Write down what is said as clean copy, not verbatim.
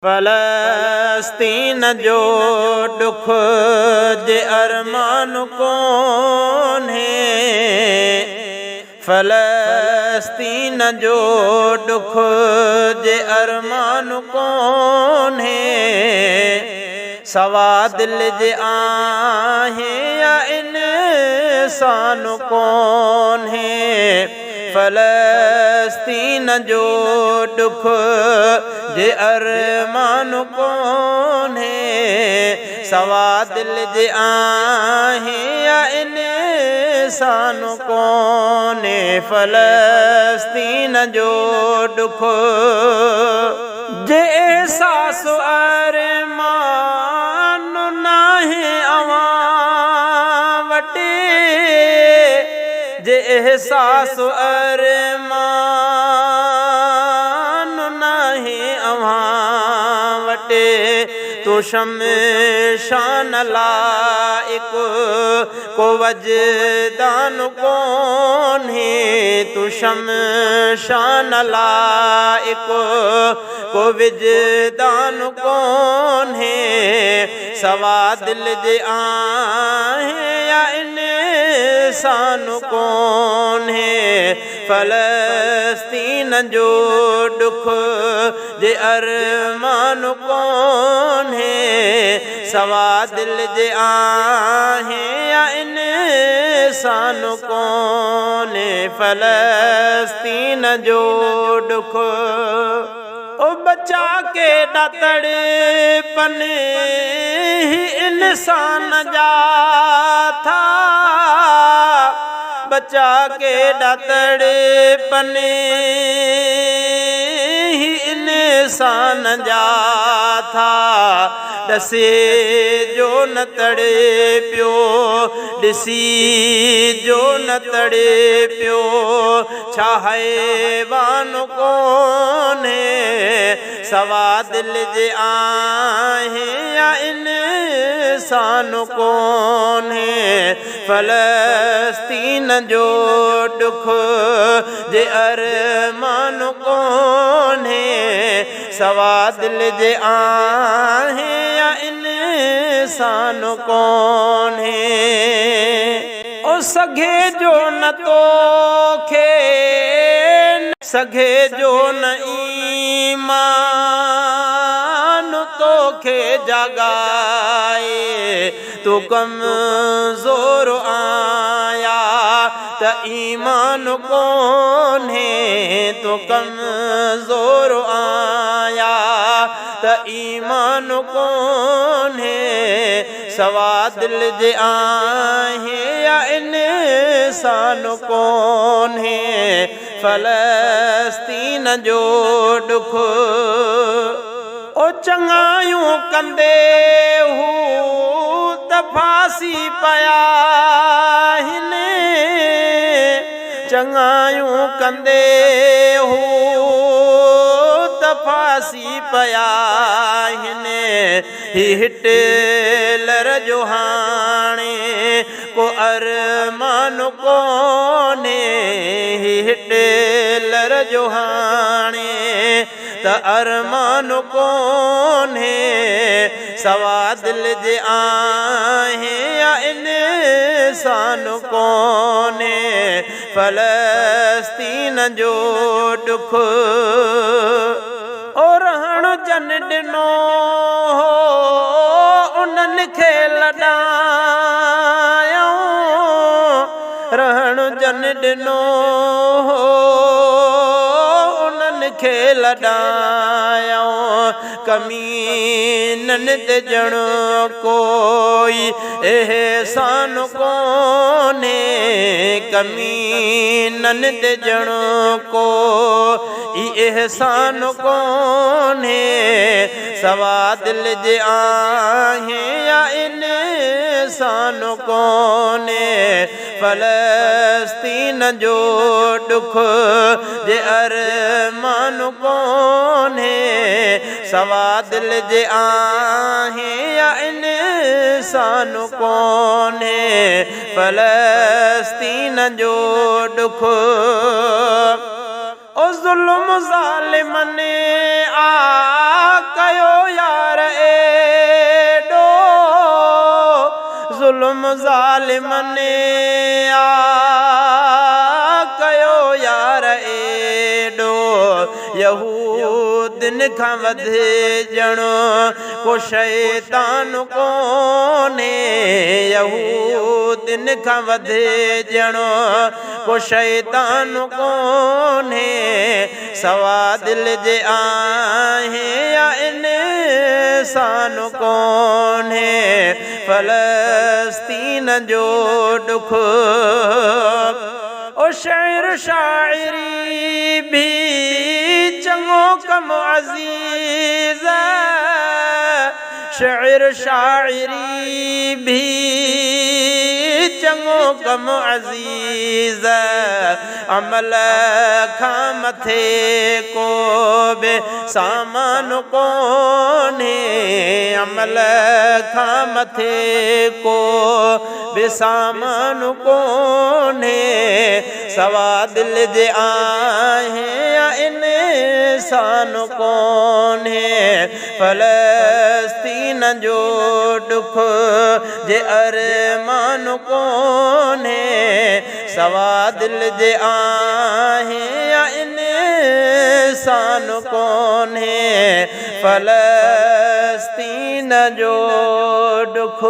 फलस्तीन जो दुख जे अरमान कौन है। फलस्तीन जो दुख जे अरमान कौन है। सवा दिल जे आहे या इंसान कौन है। फलस्तीन जो दुख जे अरमान कौन है। सवा दिल जे आहे या इंसान कौन है। फलस्तीन जो दुख जे एहसास अरमान नाहे अवां वटे। जे एहसास अरमान नाहे अवां वटे। तू शमशान लाइक को वजदान कौन है। तू शमशान लाइक को विजदान कौन है। सवा दिल जे आहे या इंसान कौन है। फलस्तीन जो दुख जे अरमान कौन है। सवा दिल जे आहे या इंसान कौन है। फलस्तीन जो दुख ओ बचा के तड़े पने ही इंसान जा था। बचा के तड़े पने ही इंसान जा था। दसे जो न तड़े पियो दिसी जो न तड़े पियो। छा हैवान कौन है। सवा दिल जे आहे या इंसान कौन है। फलस्तीन जो दुख जे अरमान कौन है। सवा दिल जे आहे या इंसान कौन है। ओ सघे जो न तो खे सघे जो न ईमान तो खे जगाए। तू कमज़ोर आया त ईमान कौन है। तू कमज़ोर आया त ईमान कौन है। सवा दिल जे आहे या इंसान कौन है। फलस्तीन जो दुख ओ चङायूं कंदे हू त फासी पया हिने। चङायूं कंदे हू त फासी पया हिने। हिटलर जो हाणे को अरमान कौन है। हिटलर जो हाणे त अरमान कौन है। सवा दिल जे आहे या इंसान कौन है। फलस्तीन जो दुख ओ रहण जन ॾिनो हो उन्हनि खे लॾायूं। रहण जन ॾिनो हो उन्हनि खे लॾायूं। कमीननि ते ॼण कोई एहसान कौन है। कमीननि ते ॼण कोई एहसान कौन है। सवा दिल जे आहे या इंसान कौन है। फलस्तीन जो दुख जे अरमान कौन है। सवा दिल जे आहे या इंसान कौन है। फलस्तीन जो दुख ओ ज़ुल्म ज़ालिमनि आ कयो ज़ुल्म ज़ालिमनि आ कयो यार एॾो यहूदनि खां वधिजणो को शैतान कोन्हे यहूदनि खां वधिजणो को शैतान कोन्हे सवा दिल जे आहे या इंसान कोन्हे फ़लस्तीन जो ॾुख ओ शाइर शाइरी भी चङो कम अज़ीज़ शाइर शाइरी भी चङो कम अज़ीज़ अमल खां मथे को बि सामान कोन्हे अमल खां मथे को बि सामान कोन्हे सवा दिल जे आहे या इंसान कोन्हे फ़लस्तीन जो ॾुख जे अरमान कोन्हे सवा दिल जे आहे या इंसान कोन्हे फ़लस्तीन जो ॾुख